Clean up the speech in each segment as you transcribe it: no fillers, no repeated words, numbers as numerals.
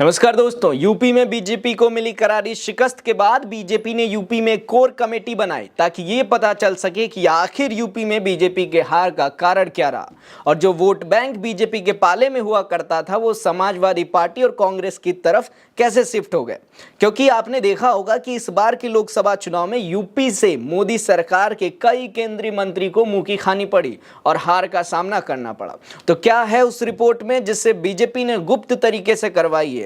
नमस्कार दोस्तों, यूपी में बीजेपी को मिली करारी शिकस्त के बाद बीजेपी ने यूपी में कोर कमेटी बनाई ताकि ये पता चल सके कि आखिर यूपी में बीजेपी के हार का कारण क्या रहा और जो वोट बैंक बीजेपी के पाले में हुआ करता था वो समाजवादी पार्टी और कांग्रेस की तरफ कैसे शिफ्ट हो गए। क्योंकि आपने देखा होगा कि इस बार के लोकसभा चुनाव में यूपी से मोदी सरकार के कई केंद्रीय मंत्री को मुंह की खानी पड़ी और हार का सामना करना पड़ा। तो क्या है उस रिपोर्ट में जिससे बीजेपी ने गुप्त तरीके से करवाई है,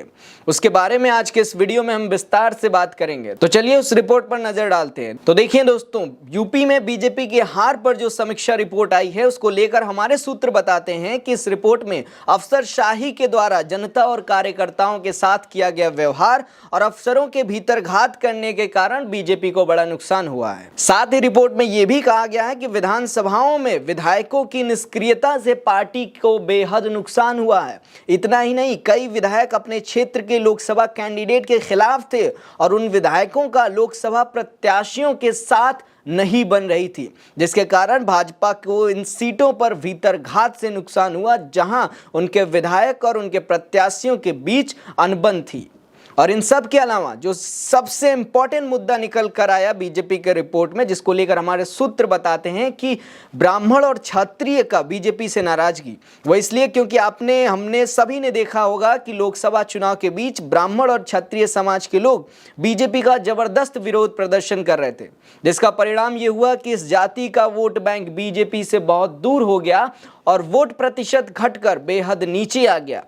उसके बारे में आज के इस वीडियो में हम विस्तार से बात करेंगे। तो चलिए उस रिपोर्ट पर नजर डालते हैं। तो देखिए दोस्तों, यूपी में बीजेपी के हार पर जो समीक्षा रिपोर्ट आई है उसको लेकर हमारे सूत्र बताते हैं कि इस रिपोर्ट में अफसरशाही के द्वारा जनता और कार्यकर्ताओं के साथ किया गया व्यवहार और अफसरों के भीतर घात करने के कारण बीजेपी को बड़ा नुकसान हुआ है। साथ ही रिपोर्ट में यह भी कहा गया है कि विधानसभाओं में विधायकों की निष्क्रियता से पार्टी को बेहद नुकसान हुआ है। इतना ही नहीं, कई विधायक अपने क्षेत्र के लोकसभा कैंडिडेट के खिलाफ थे और उन विधायकों का लोकसभा प्रत्याशियों के साथ नहीं बन रही थी, जिसके कारण भाजपा को इन सीटों पर भीतरघात से नुकसान हुआ जहां उनके विधायक और उनके प्रत्याशियों के बीच अनबन थी। और इन सब के अलावा जो सबसे इंपॉर्टेंट मुद्दा निकल कर आया बीजेपी के रिपोर्ट में, जिसको लेकर हमारे सूत्र बताते हैं कि ब्राह्मण और क्षत्रिय का बीजेपी से नाराजगी, वो इसलिए क्योंकि हमने सभी ने देखा होगा कि लोकसभा चुनाव के बीच ब्राह्मण और क्षत्रिय समाज के लोग बीजेपी का जबरदस्त विरोध प्रदर्शन कर रहे थे, जिसका परिणाम ये हुआ कि इस जाति का वोट बैंक बीजेपी से बहुत दूर हो गया और वोट प्रतिशत घटकर बेहद नीचे आ गया।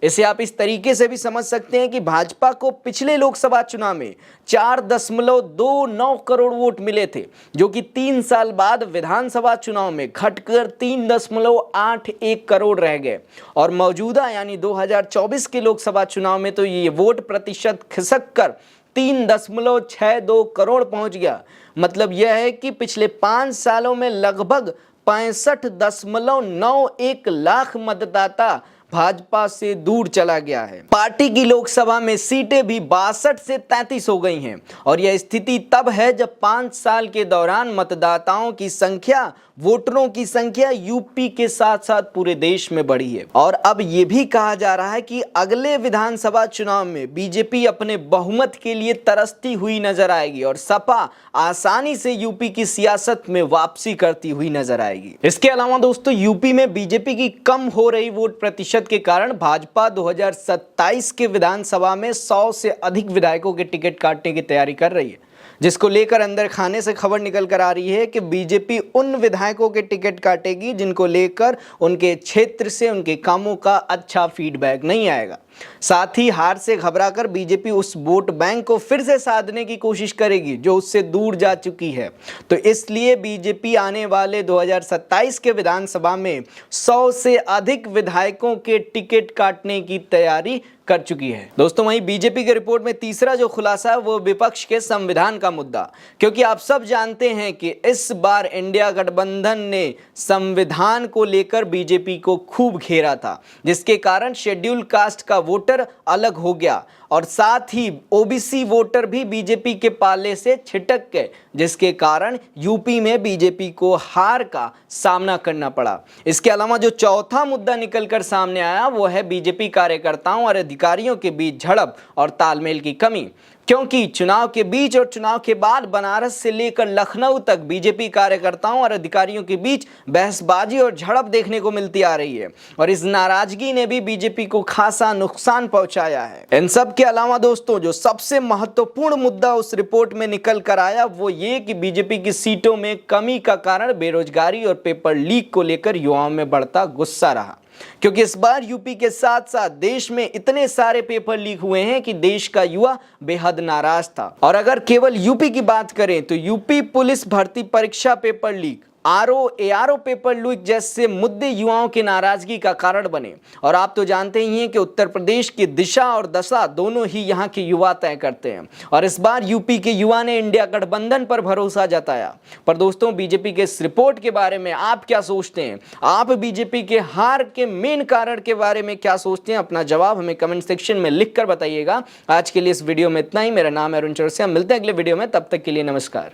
इसे आप इस तरीके से भी समझ सकते हैं कि भाजपा को पिछले लोकसभा चुनाव में 4.29 करोड़ वोट मिले थे, जो कि 3 साल बाद विधानसभा चुनाव में घटकर 3.81 करोड़ रह गए और मौजूदा यानी 2024 के लोकसभा चुनाव में तो ये वोट प्रतिशत खिसक कर 3.62 करोड़ पहुंच गया। मतलब यह है कि पिछले 5 सालों में लगभग 65.91 लाख मतदाता भाजपा से दूर चला गया है। पार्टी की लोकसभा में सीटें भी 62 से 33 हो गई हैं और यह स्थिति तब है जब 5 साल के दौरान मतदाताओं की संख्या, वोटरों की संख्या यूपी के साथ साथ पूरे देश में बढ़ी है। और अब यह भी कहा जा रहा है कि अगले विधानसभा चुनाव में बीजेपी अपने बहुमत के लिए तरसती हुई नजर आएगी और सपा आसानी से यूपी की सियासत में वापसी करती हुई नजर आएगी। इसके अलावा दोस्तों, यूपी में बीजेपी की कम हो रही वोट प्रतिशत के कारण भाजपा 2027 के विधानसभा में 100 से अधिक विधायकों के टिकट काटने की तैयारी कर रही है, जिसको लेकर अंदर खाने से खबर निकल कर आ रही है कि बीजेपी उन विधायकों के टिकट काटेगी जिनको लेकर उनके क्षेत्र से उनके कामों का अच्छा फीडबैक नहीं आएगा। साथ ही हार से घबराकर बीजेपी उस वोट बैंक को फिर से साधने की कोशिश करेगी जो उससे दूर जा चुकी है। तो इसलिए बीजेपी आने वाले 2027 के विधानसभा में 100 से अधिक विधायकों के टिकट काटने की तैयारी कर चुकी है। दोस्तों, वहीं बीजेपी के रिपोर्ट में तीसरा जो खुलासा है वो विपक्ष के संविधान का मुद्दा, क्योंकि आप सब जानते हैं कि इस बार इंडिया गठबंधन ने संविधान को लेकर बीजेपी को खूब घेरा था, जिसके कारण शेड्यूल कास्ट का वोटर अलग हो गया और साथ ही ओबीसी वोटर भी बीजेपी के पाले से छिटक गए, जिसके कारण यूपी में बीजेपी को हार का सामना करना पड़ा। इसके अलावा जो चौथा मुद्दा निकलकर सामने आया वो है बीजेपी कार्यकर्ताओं और अधिकारियों के बीच झड़प और तालमेल की कमी, क्योंकि चुनाव के बीच और चुनाव के बाद बनारस से लेकर लखनऊ तक बीजेपी कार्यकर्ताओं और अधिकारियों के बीच बहसबाजी और झड़प देखने को मिलती आ रही है और इस नाराजगी ने भी बीजेपी को खासा नुकसान पहुंचाया है। इन सब के अलावा दोस्तों, जो सबसे महत्वपूर्ण मुद्दा उस रिपोर्ट में निकल कर आया वो ये कि बीजेपी की सीटों में कमी का कारण बेरोजगारी और पेपर लीक को लेकर युवाओं में बढ़ता गुस्सा रहा, क्योंकि इस बार यूपी के साथ साथ देश में इतने सारे पेपर लीक हुए हैं कि देश का युवा बेहद नाराज था। और अगर केवल यूपी की बात करें तो यूपी पुलिस भर्ती परीक्षा paper leak, ARO paper leak जैसे मुद्दे युवाओं की नाराजगी का कारण बने। और आप तो जानते ही हैं कि उत्तर प्रदेश की दिशा और दशा दोनों ही यहाँ के युवा तय करते हैं और इस बार यूपी के युवा ने इंडिया गठबंधन पर भरोसा जताया। पर दोस्तों, बीजेपी के इस रिपोर्ट के बारे में आप क्या सोचते हैं? आप बीजेपी के हार के मेन कारण के बारे में क्या सोचते हैं? अपना जवाब हमें कमेंट सेक्शन में लिख कर बताइएगा। आज के लिए इस वीडियो में इतना ही। मेरा नाम है अरुण चौरसिया। मिलते हैं अगले वीडियो में, तब तक के लिए नमस्कार।